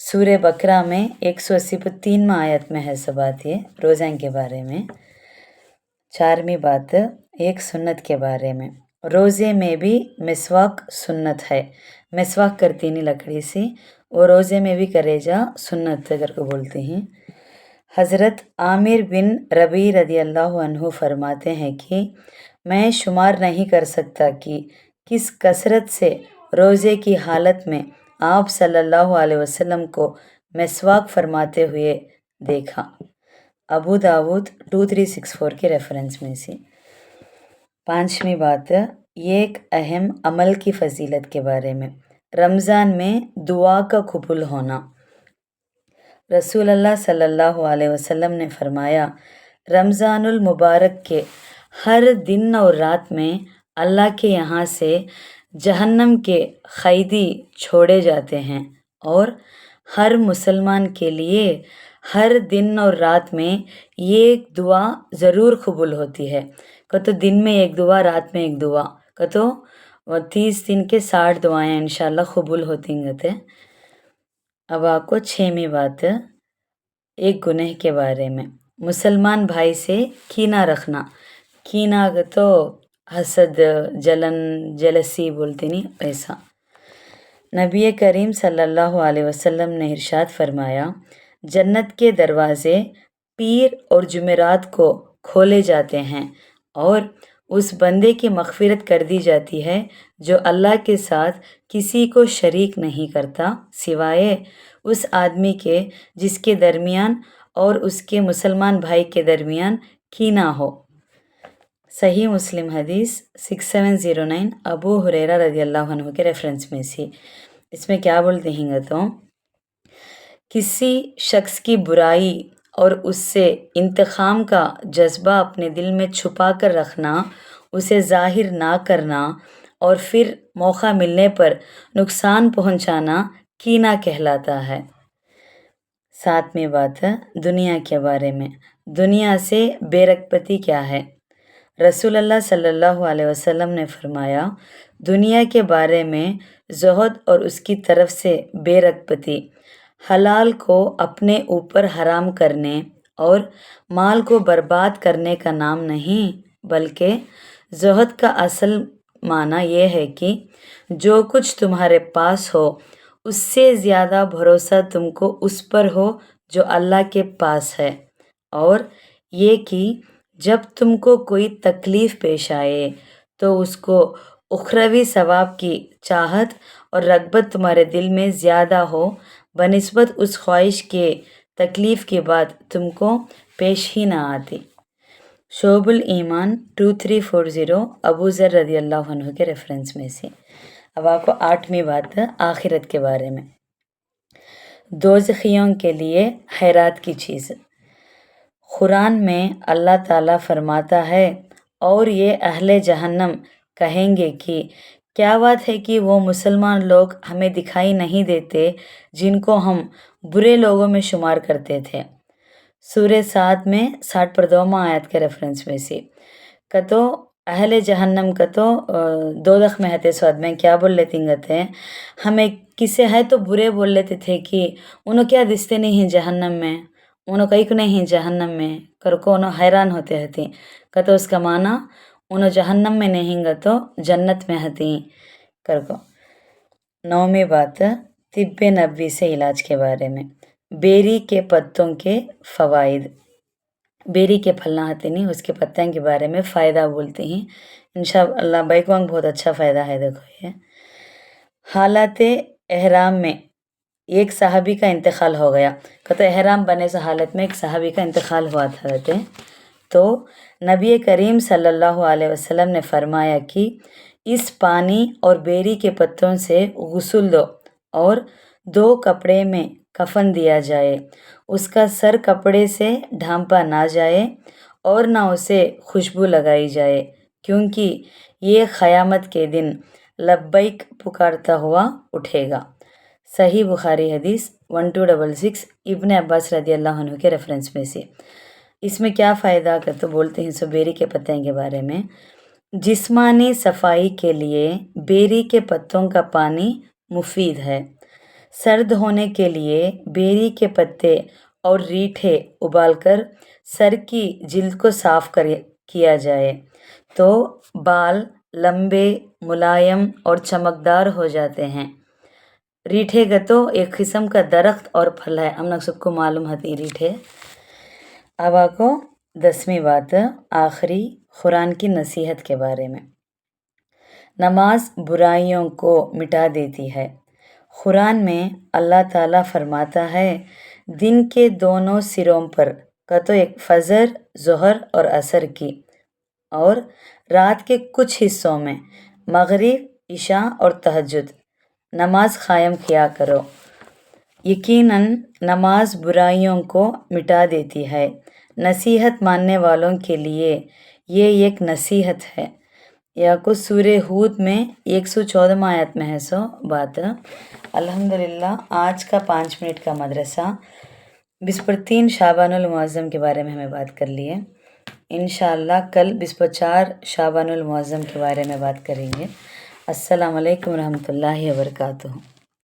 سورہ بقرہ میں 183 آیت میں ہے سب بات یہ روزہ کے بارے میں۔ 4ویں بات ایک سنت کے بارے میں، روزے میں بھی مسواک سنت ہے، مسواک کرتی نہیں لکڑی سی، وہ روزے میں بھی کرے جا سنت کر کو بولتے ہیں۔ حضرت عامر بن ربیع رضی اللہ عنہ فرماتے ہیں کہ میں شمار نہیں کر سکتا کہ کس کثرت سے روزے کی حالت میں آپ صلی اللہ علیہ وسلم کو مسواک فرماتے ہوئے دیکھا۔ ابو داود 2364 کے ریفرنس میں سے۔ 5ویں بات یہ ایک اہم عمل کی فضیلت کے بارے میں، رمضان میں دعا کا قبول ہونا۔ رسول اللہ صلی اللہ علیہ وسلم نے فرمایا، رمضان المبارک کے ہر دن اور رات میں اللہ کے یہاں سے جہنم کے قیدی چھوڑے جاتے ہیں، اور ہر مسلمان کے لیے ہر دن اور رات میں یہ ایک دعا ضرور قبول ہوتی ہے۔ کتو دن میں ایک دعا، رات میں ایک دعا، کتو 30 دن کے 60 دعائیں انشاءاللہ قبول ہوتی گتے۔ اب آپ کو 6ویں بات ایک گناہ کے بارے میں، مسلمان بھائی سے کینہ رکھنا۔ کینہ تو حسد، جلن، جلسی بولتے نہیں ایسا۔ نبی کریم صلی اللہ علیہ وسلم نے ارشاد فرمایا، جنت کے دروازے پیر اور جمعرات کو کھولے جاتے ہیں، اور اس بندے کی مغفرت کر دی جاتی ہے جو اللہ کے ساتھ کسی کو شریک نہیں کرتا سوائے اس آدمی کے جس کے درمیان اور اس کے مسلمان بھائی کے درمیان کینہ ہو۔ صحیح مسلم حدیث 6709 ابو ہریرہ رضی اللہ عنہ کے ریفرنس میں سے۔ اس میں کیا بولتے ہیں گا تو کسی شخص کی برائی اور اس سے انتقام کا جذبہ اپنے دل میں چھپا کر رکھنا، اسے ظاہر نہ کرنا، اور پھر موقع ملنے پر نقصان پہنچانا کینہ کہلاتا ہے۔ 7ویں بات دنیا کے بارے میں، دنیا سے بے رغبتی کیا ہے؟ رسول اللہ صلی اللہ علیہ وسلم نے فرمایا، دنیا کے بارے میں زہد اور اس کی طرف سے بے رغبتی حلال کو اپنے اوپر حرام کرنے اور مال کو برباد کرنے کا نام نہیں، بلکہ زہد کا اصل معنی یہ ہے کہ جو کچھ تمہارے پاس ہو اس سے زیادہ بھروسہ تم کو اس پر ہو جو اللہ کے پاس ہے، اور یہ کہ جب تم کو کوئی تکلیف پیش آئے تو اس کو اخروی ثواب کی چاہت اور رغبت تمہارے دل میں زیادہ ہو بنسبت اس خواہش کے تکلیف کے بعد تم کو پیش ہی نہ آتی۔ شعب الایمان 2340 ابو ذر رضی اللہ عنہ کے ریفرنس میں سے۔ اب آپ کو 8ویں بات آخرت کے بارے میں، دوزخیوں کے لیے حیرات کی چیز۔ قرآن میں اللہ تعالیٰ فرماتا ہے، اور یہ اہل جہنم کہیں گے کہ کیا بات ہے کہ وہ مسلمان لوگ ہمیں دکھائی نہیں دیتے جن کو ہم برے لوگوں میں شمار کرتے تھے۔ سورہ 7 میں 60 آیت کے ریفرنس میں سے۔ کتو اہل جہنم کتو دوزخ میں ہتے سواد میں کیا بول لیتے ہیں، ہمیں کسے ہے تو برے بول لیتے تھے کہ انہوں کیا دستے نہیں ہیں جہنم میں، انہوں کئی کو نہیں ہیں جہنم میں کر کو انہوں حیران ہوتے ہتے۔ کتو اس کا معنی انہوں جہنم میں نہیں گا تو جنت میں ہتی کر کو۔ 9ویں بات طب نبوی سے علاج کے بارے میں، بیری کے پتوں کے فوائد۔ بیری کے پھل نہ ہتے نہیں، اس کے پتوں کے بارے میں فائدہ بولتے ہیں انشاءاللہ۔ بیکوانگ بہت اچھا فائدہ ہے، دیکھو یہ حالات احرام میں ایک صحابی کا انتقال ہو گیا، کہتے احرام بنے سے حالت میں ایک صحابی کا انتقال ہوا تھا، تو نبی کریم صلی اللہ علیہ وسلم نے فرمایا کہ اس پانی اور بیری کے پتوں سے غسل دو اور 2 کپڑے میں کفن دیا جائے، اس کا سر کپڑے سے ڈھانپا نہ جائے اور نہ اسے خوشبو لگائی جائے، کیونکہ یہ قیامت کے دن لبیک پکارتا ہوا اٹھے گا۔ صحیح بخاری حدیث 1266 ابن عباس رضی اللہ عنہ کے ریفرنس میں سے۔ اس میں کیا فائدہ کر تو بولتے ہیں سو بیری کے پتے کے بارے میں، جسمانی صفائی کے لیے بیری کے پتوں کا پانی مفید ہے، سرد ہونے کے لیے بیری کے پتے اور ریٹھے ابال کر سر کی جلد کو صاف کیا جائے تو بال لمبے، ملائم اور چمکدار ہو جاتے ہیں۔ ریٹھے گتو ایک قسم کا درخت اور پھل ہے، ہم لوگ سب کو معلوم ہے ریٹھے۔ اب آپ کو 10ویں بات آخری قرآن کی نصیحت کے بارے میں۔ نماز برائیوں کو مٹا دیتی ہے۔ قرآن میں اللہ تعالیٰ فرماتا ہے دن کے دونوں سروں پر تو ایک فجر، ظہر اور عصر کی، اور رات کے کچھ حصوں میں مغرب، عشاء اور تہجد نماز قائم کیا کرو۔ یقیناً نماز برائیوں کو مٹا دیتی ہے۔ نصیحت ماننے والوں کے لیے یہ ایک نصیحت ہے۔ یا کو سورہ ہود میں 114 آیت میں ہے سو بات۔ الحمدللہ آج کا 5 منٹ کا مدرسہ 23 شعبان المعظم کے بارے میں ہمیں بات کر لیے۔ انشاءاللہ کل 24 شعبان المعظم کے بارے میں بات کریں گے۔ السلام علیکم ورحمۃ اللہ وبرکاتہ۔